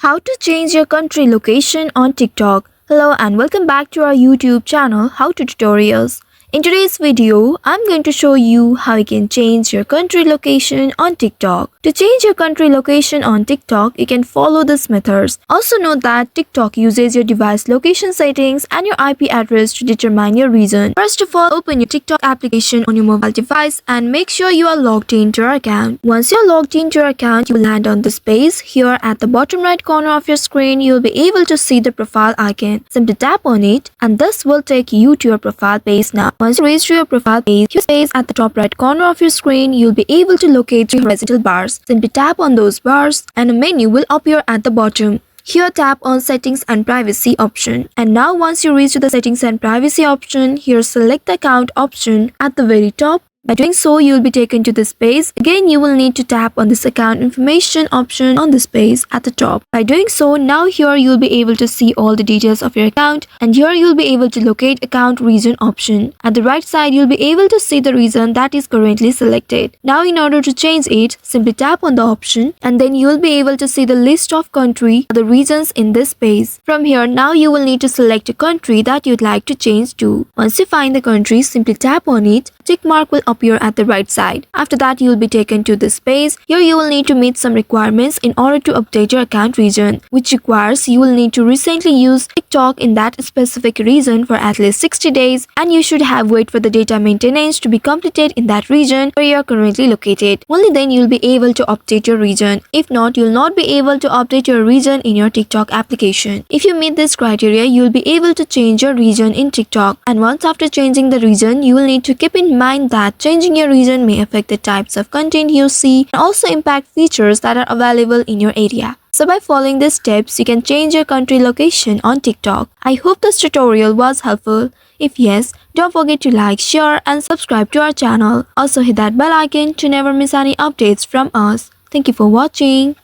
How to change your country location on TikTok. Hello and welcome back to our YouTube channel How to Tutorials. In today's video, I'm going to show you how you can change your country location on TikTok. To change your country location on TikTok, you can follow these methods. Also note that TikTok uses your device location settings and your IP address to determine your region. First of all, open your TikTok application on your mobile device and make sure you are logged into your account. Once you're logged into your account, you will land on this page. Here at the bottom right corner of your screen, you will be able to see the profile icon. Simply tap on it and this will take you to your profile page now. Once you reach to your profile page, at the top right corner of your screen, you'll be able to locate three horizontal bars. Simply tap on those bars and a menu will appear at the bottom. Here tap on settings and privacy option. And now once you reach to the settings and privacy option, here select the account option at the very top. By doing so, you will be taken to this page. Again, you will need to tap on this account information option on this page at the top. By doing so, now here you will be able to see all the details of your account, and here you will be able to locate account region option. At the right side, you will be able to see the region that is currently selected. Now in order to change it, simply tap on the option and then you will be able to see the list of country or the regions in this page. From here, now you will need to select a country that you'd like to change to. Once you find the country, simply tap on it. Tick mark will appear at the right side. After that, you will be taken to this page. Here you will need to meet some requirements in order to update your account region, which requires you will need to recently use TikTok in that specific region for at least 60 days, and you should have wait for the data maintenance to be completed in that region where you are currently located. Only then you will be able to update your region. If not, you will not be able to update your region in your TikTok application. If you meet this criteria, you will be able to change your region in TikTok. And once after changing the region, you will need to keep in mind that changing your region may affect the types of content you see and also impact features that are available in your area. So by following these steps, you can change your country location on TikTok. I hope this tutorial was helpful. If yes, don't forget to like, share and subscribe to our channel. Also hit that bell icon to never miss any updates from us. Thank you for watching.